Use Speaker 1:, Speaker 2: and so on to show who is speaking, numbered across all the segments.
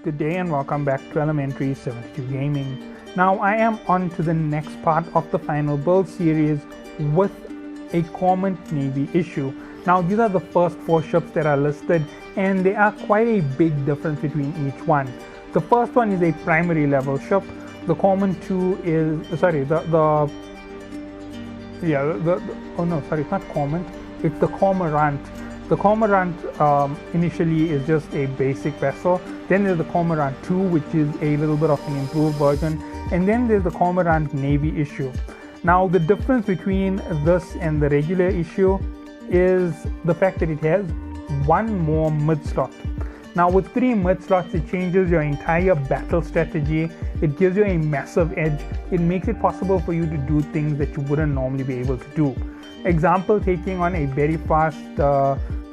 Speaker 1: Good day and welcome back to Elementary 72 Gaming. Now I am on to the next part of the final build series with a Cormorant Navy issue. Now these are the first 4 ships that are listed and there are quite a big difference between each one. The first one is a primary level ship. The Cormorant 2 is, sorry, it's not Cormorant, it's the Cormorant. The Cormorant initially is just a basic vessel. Then there's the Cormorant 2, which is a little bit of an improved version. And then there's the Cormorant Navy issue. Now the difference between this and the regular issue is the fact that it has one more mid slot. Now with 3 mid slots, it changes your entire battle strategy. It gives you a massive edge. It makes it possible for you to do things that you wouldn't normally be able to do. Example, taking on a very fast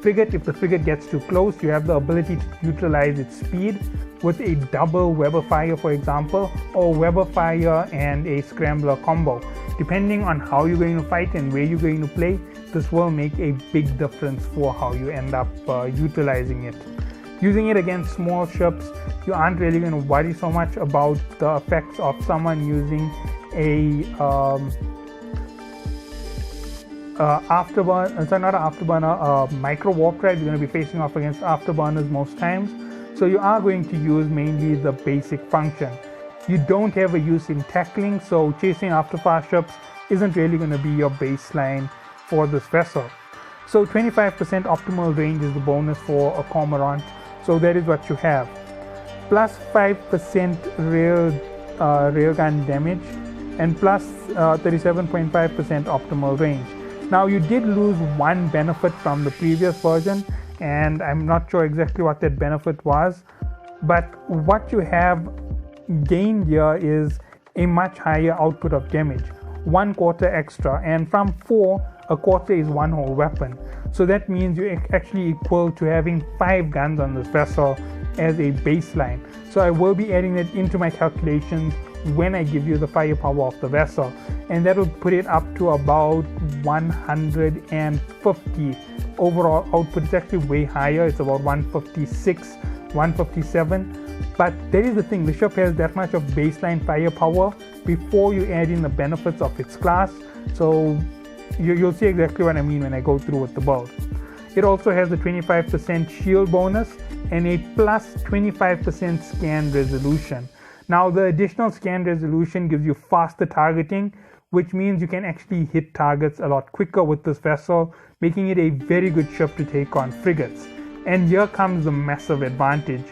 Speaker 1: frigate. If the frigate gets too close, you have the ability to utilize its speed with a double Weber fire, for example, or Weber fire and a scrambler combo. Depending on how you're going to fight and where you're going to play, this will make a big difference for how you end up utilizing it. Using it against small ships, you aren't really going to worry so much about the effects of someone using a micro warp drive. You're going to be facing off against afterburners most times, so you are going to use mainly the basic function. You don't have a use in tackling, so chasing after fast ships isn't really going to be your baseline for this vessel. So 25% optimal range is the bonus for a Cormorant, so that is what you have. Plus 5% railgun damage and plus 37.5% optimal range. Now you did lose one benefit from the previous version, and I'm not sure exactly what that benefit was, but what you have gained here is a much higher output of damage, 1/4 extra, and from 4, a quarter is one whole weapon. So that means you're actually equal to having 5 guns on this vessel as a baseline. So I will be adding that into my calculations when I give you the firepower of the vessel, and that will put it up to about 150 overall output. It's actually way higher. It's about 156, 157. But that is the thing, the ship has that much of baseline firepower before you add in the benefits of its class. So you'll see exactly what I mean when I go through with the build. It also has a 25% shield bonus and a plus 25% scan resolution. Now the additional scan resolution gives you faster targeting, which means you can actually hit targets a lot quicker with this vessel, making it a very good ship to take on frigates. And here comes the massive advantage.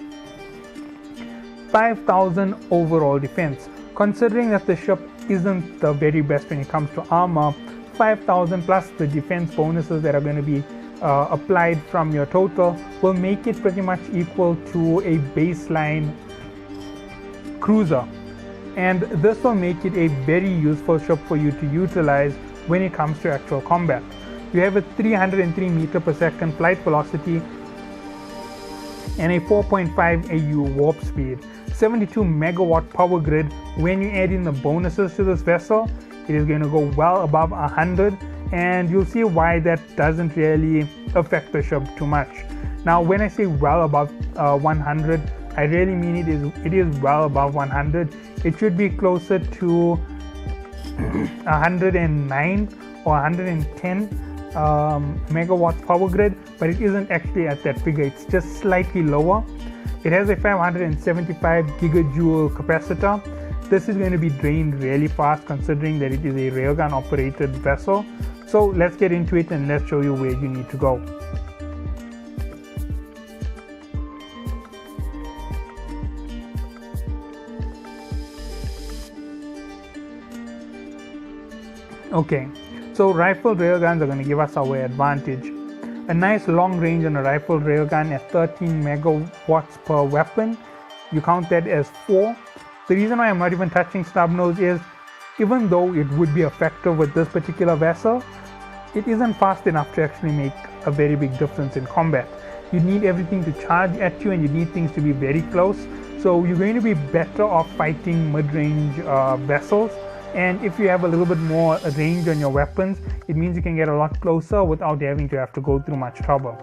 Speaker 1: 5,000 overall defense. Considering that the ship isn't the very best when it comes to armor, 5,000 plus the defense bonuses that are going to be applied from your total will make it pretty much equal to a baseline cruiser, and this will make it a very useful ship for you to utilize when it comes to actual combat. You have a 303 meter per second flight velocity and a 4.5 AU warp speed, 72 megawatt power grid. When you add in the bonuses to this vessel, it is going to go well above 100, and you'll see why that doesn't really affect the ship too much. Now when I say well above 100, I really mean it is well above 100. It should be closer to 109 or 110 megawatts power grid, but it isn't actually at that figure. It's just slightly lower. It has a 575 gigajoule capacitor. This is going to be drained really fast considering that it is a railgun operated vessel. So let's get into it and let's show you where you need to go. Okay, so rifled railguns are going to give us our advantage. A nice long range on a rifled railgun at 13 megawatts per weapon. You count that as 4. The reason why I'm not even touching snub-nose is, even though it would be effective with this particular vessel, it isn't fast enough to actually make a very big difference in combat. You need everything to charge at you and you need things to be very close. So you're going to be better off fighting mid-range vessels. And if you have a little bit more range on your weapons, it means you can get a lot closer without having to go through much trouble.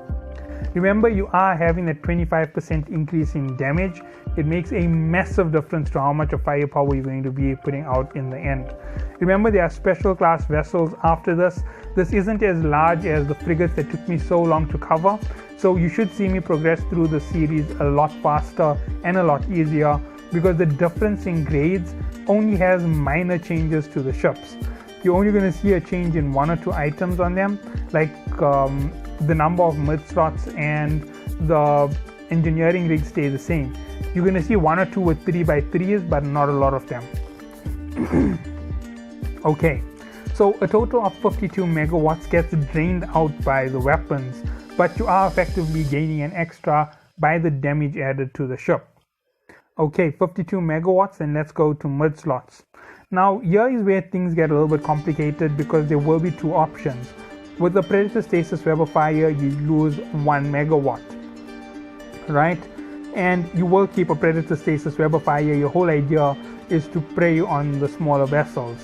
Speaker 1: Remember, you are having a 25% increase in damage. It makes a massive difference to how much of firepower you're going to be putting out in the end. Remember, there are special class vessels after this. This isn't as large as the frigates that took me so long to cover, so you should see me progress through the series a lot faster and a lot easier, because the difference in grades only has minor changes to the ships. You're only going to see a change in 1 or 2 items on them, like the number of mid slots and the engineering rigs stay the same. You're going to see 1 or 2 with 3x3s, but not a lot of them. Okay, so a total of 52 megawatts gets drained out by the weapons, but you are effectively gaining an extra by the damage added to the ship. Okay, 52 megawatts, and let's go to mid slots. Now here is where things get a little bit complicated, because there will be 2 options. With the Predator Stasis Web of Fire, you lose 1 megawatt, right? And you will keep a Predator Stasis Web of Fire. Your whole idea is to prey on the smaller vessels.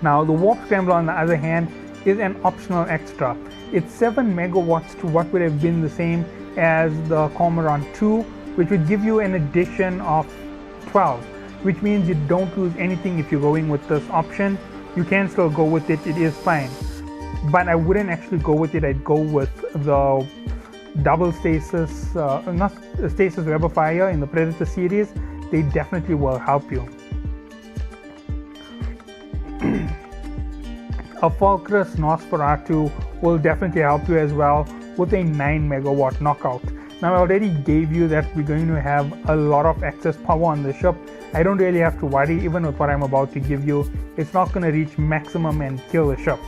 Speaker 1: Now the Warp Scrambler, on the other hand, is an optional extra. It's 7 megawatts to what would have been the same as the Cormorant 2, which would give you an addition of 12, which means you don't lose anything if you're going with this option. You can still go with it, it is fine. But I wouldn't actually go with it. I'd go with the double stasis, not stasis Web of Fire in the Predator series. They definitely will help you. A Fulcrus Nosferatu will definitely help you as well, with a 9 megawatt knockout. Now I already gave you that we're going to have a lot of excess power on the ship. I don't really have to worry, even with what I'm about to give you. It's not going to reach maximum and kill the ship,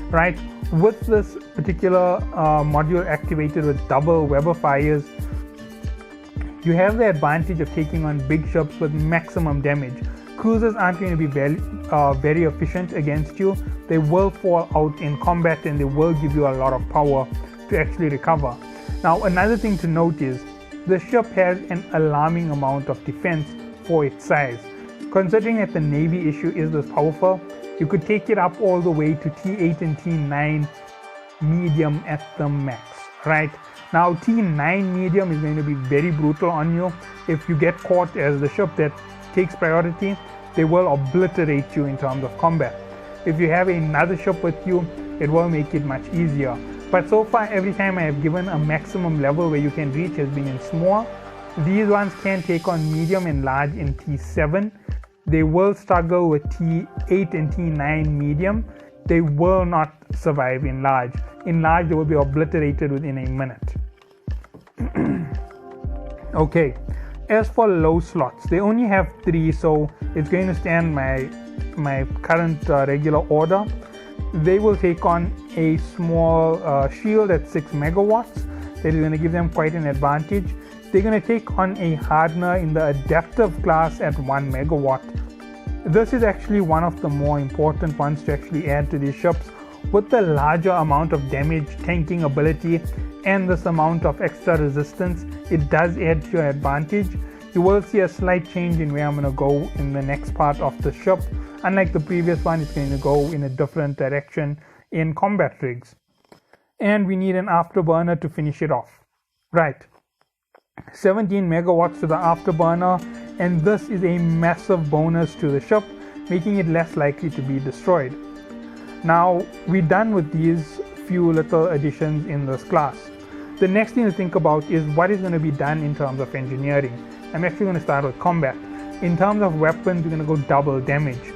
Speaker 1: right? With this particular module activated with double Web of Fires, you have the advantage of taking on big ships with maximum damage. Cruisers aren't going to be very efficient against you. They will fall out in combat, and they will give you a lot of power to actually recover. Now another thing to note is the ship has an alarming amount of defense for its size. Considering that the Navy issue is this powerful, you could take it up all the way to T8 and T9 medium at the max, right? Now T9 medium is going to be very brutal on you. If you get caught as the ship that takes priority, they will obliterate you in terms of combat. If you have another ship with you, it will make it much easier. But so far, every time I have given a maximum level where you can reach has been in small. These ones can take on medium and large in T7. They will struggle with T8 and T9 medium. They will not survive in large. In large, they will be obliterated within a minute. Okay, as for low slots, they only have 3, so it's going to stand my current regular order. They will take on a small shield at 6 megawatts. That is going to give them quite an advantage. They're going to take on a hardener in the adaptive class at 1 megawatt. This is actually one of the more important ones to actually add to these ships. With the larger amount of damage, tanking ability, and this amount of extra resistance, it does add to your advantage. You will see a slight change in where I'm going to go in the next part of the ship. Unlike the previous one, it's going to go in a different direction in combat rigs. And we need an afterburner to finish it off. Right. 17 megawatts to the afterburner, and this is a massive bonus to the ship, making it less likely to be destroyed. Now, we're done with these few little additions in this class. The next thing to think about is what is going to be done in terms of engineering. I'm actually going to start with combat. In terms of weapons, we're going to go double damage.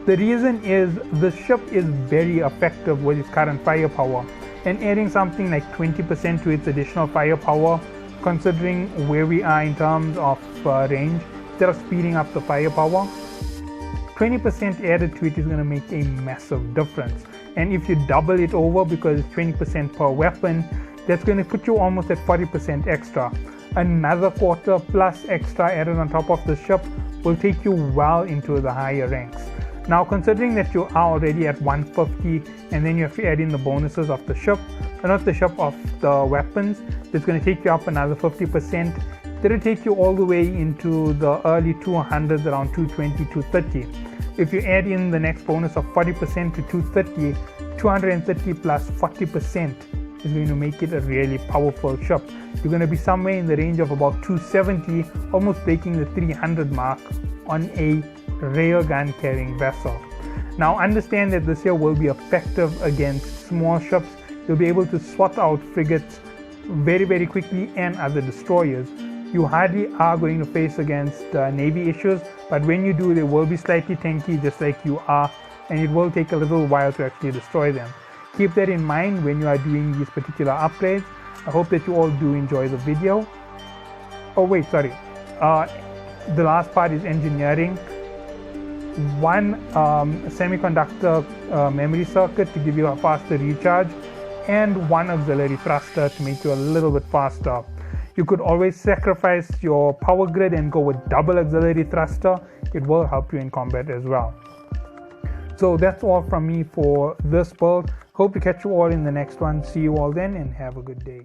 Speaker 1: The reason is the ship is very effective with its current firepower, and adding something like 20% to its additional firepower, considering where we are in terms of range, instead of speeding up the firepower, 20% added to it is going to make a massive difference. And if you double it over, because it's 20% per weapon, that's going to put you almost at 40% extra. Another quarter plus extra added on top of the ship will take you well into the higher ranks. Now, considering that you are already at 150 and then you have to add in the bonuses of the ship, not the ship, of the weapons, that's going to take you up another 50%. That will take you all the way into the early 200s, around 220, 230. If you add in the next bonus of 40% to 230, 230 plus 40% is going to make it a really powerful ship. You're going to be somewhere in the range of about 270, almost breaking the 300 mark on a rear gun carrying vessel. Now understand that this here will be effective against small ships. You'll be able to swat out frigates very quickly and other destroyers. You hardly are going to face against Navy issues, but when you do, they will be slightly tanky just like you are, and it will take a little while to actually destroy them. Keep that in mind when you are doing these particular upgrades. I hope that you all do enjoy the video. Oh wait, sorry. The last part is engineering. One semiconductor memory circuit to give you a faster recharge, and one auxiliary thruster to make you a little bit faster. You could always sacrifice your power grid and go with double auxiliary thruster. It will help you in combat as well. So that's all from me for this build. Hope to catch you all in the next one. See you all then and have a good day.